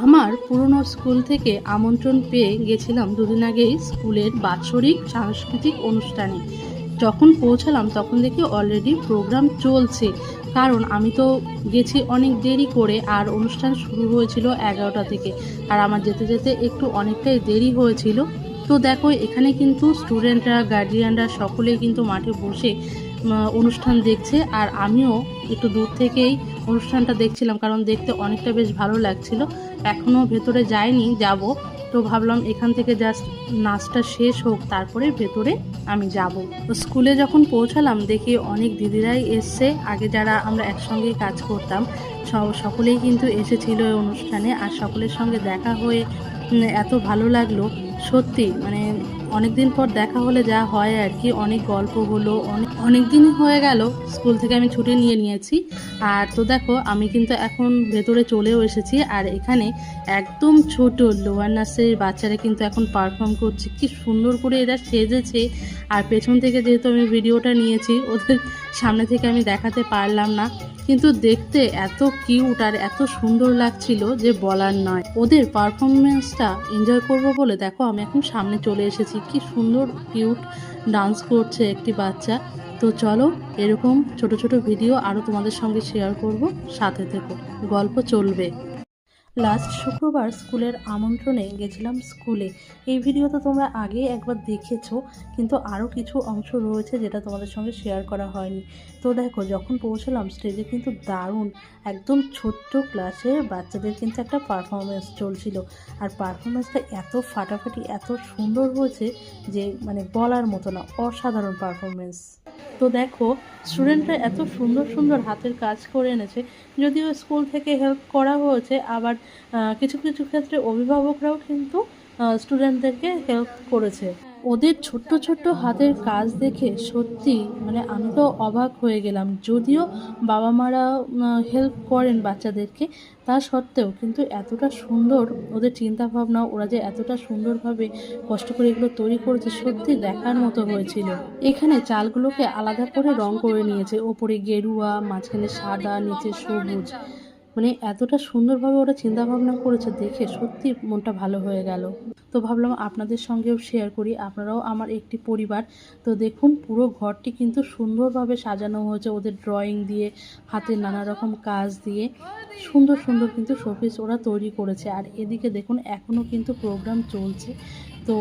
আমার পুরনো স্কুল থেকে আমন্ত্রণ পেয়ে গেছিলাম দুদিন আগেই স্কুলের বাৎসরিক সাংস্কৃতিক অনুষ্ঠানে। যখন পৌঁছালাম তখন দেখি অলরেডি প্রোগ্রাম চলছে, কারণ আমি তো গেছি অনেক দেরি করে আর অনুষ্ঠান শুরু হয়েছিল 11টা থেকে। আর আমার যেতে যেতে একটু অনেকটাই দেরি হয়েছিল। তো দেখো এখানে কিন্তু স্টুডেন্টরা, গার্জিয়ানরা সকলেই কিন্তু মাঠে বসে অনুষ্ঠান দেখছে, আর আমিও একটু দূর থেকেই অনুষ্ঠানটা দেখছিলাম, কারণ দেখতে অনেকটা বেশ ভালো লাগছিল। এখনও ভেতরে যাইনি, যাব। তো ভাবলাম এখান থেকে জাস্ট নাচটা শেষ হোক, তারপরে ভেতরে আমি যাব। তো স্কুলে যখন পৌঁছালাম দেখি অনেক দিদিরাই এসছে, আগে যারা আমরা একসঙ্গেই কাজ করতাম সকলেই কিন্তু এসেছিল এই অনুষ্ঠানে। আর সকলের সঙ্গে দেখা হয়ে এত ভালো লাগলো, সত্যি মানে অনেক দিন পর দেখা হলে যা হয় আর কি, অনেক গল্প হলো। অনেক দিনই হয়ে গেল স্কুল থেকে আমি ছুটি নিয়েছি। আর তো দেখো আমি কিন্তু এখন ভেতরে চলেও এসেছি, আর এখানে একদম ছোট লোয়ার নার্সারির বাচ্চারা কিন্তু এখন পারফর্ম করছে। কি সুন্দর করে এরা সেজেছে। আর পেছন থেকে যেহেতু আমি ভিডিওটা নিয়েছি, ওদের সামনে থেকে আমি দেখাতে পারলাম না, কিন্তু দেখতে এত কিউট আর এত সুন্দর লাগছিল যে বলার নয়। ওদের পারফরমেন্সটা এনজয় করব বলে দেখো আমি এখন সামনে চলে এসেছি। কি সুন্দর কিউট ডান্স করছে একটি বাচ্চা। তো চলো এরকম ছোট ছোট ভিডিও আরও তোমাদের সঙ্গে শেয়ার করব, সাথে থেকো, গল্প চলবে। লাস্ট শুক্রবার স্কুলের আমন্ত্রণে গেছিলাম স্কুলে। এই ভিডিও তো তোমরা আগে একবার দেখেছো, কিন্তু আরও কিছু অংশ রয়েছে যেটা তোমাদের সঙ্গে শেয়ার করা হয়নি। তো দেখো যখন পৌঁছলাম স্টেজে কিন্তু দারুণ, একদম ছোট্ট ক্লাসের বাচ্চাদের কিন্তু একটা পারফরমেন্স চলছিল। আর পারফরমেন্সটা এত ফাটাফাটি, এত সুন্দর হয়েছে যে মানে বলার মতো না, অসাধারণ পারফরমেন্স। তো দেখো স্টুডেন্টরা এত সুন্দর সুন্দর হাতের কাজ করে এনেছে। যদিও স্কুল থেকে হেল্প করা হয়েছে, আবার কিছু কিছু ক্ষেত্রে অভিভাবকরাও কিন্তু স্টুডেন্টদেরকে হেল্প করেছে। ওদের ছোট্ট ছোট্ট হাতের কাজ দেখে সত্যি মানে আমি তো অবাক হয়ে গেলাম। যদিও বাবা মারা হেল্প করেন বাচ্চাদেরকে, তা সত্ত্বেও কিন্তু এতটা সুন্দর ওদের চিন্তা ভাবনা, ওরা যে এতটা সুন্দরভাবে কষ্ট করে এগুলো তৈরি করেছে, সত্যি দেখার মতো হয়েছিল। এখানে চালগুলোকে আলাদা করে রং করে নিয়েছে, ওপরে গেরুয়া, মাঝখানে সাদা, নিচে সবুজ। মানে এতটা সুন্দরভাবে ওরা চিন্তা ভাবনা করেছে, দেখে সত্যি মনটা ভালো হয়ে গেল। তো ভাবলাম আপনাদের সঙ্গেও শেয়ার করি, আপনারাও আমার একটি পরিবার। তো দেখুন পুরো ঘরটি কিন্তু সুন্দরভাবে সাজানো হয়েছে ওদের ড্রয়িং দিয়ে, হাতের নানা রকম কাজ দিয়ে সুন্দর সুন্দর কিন্তু শোপিস ওরা তৈরি করেছে। আর এদিকে দেখুন এখনও কিন্তু প্রোগ্রাম চলছে। তো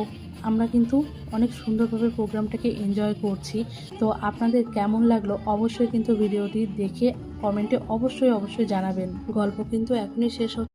আমরা কিন্তু অনেক সুন্দরভাবে প্রোগ্রামটাকে এনজয় করছি। তো আপনাদের কেমন লাগলো অবশ্যই কিন্তু ভিডিওটি দেখে কমেন্টে অবশ্যই জানাবেন। গল্প কিন্তু এখনই শেষ হচ্ছে।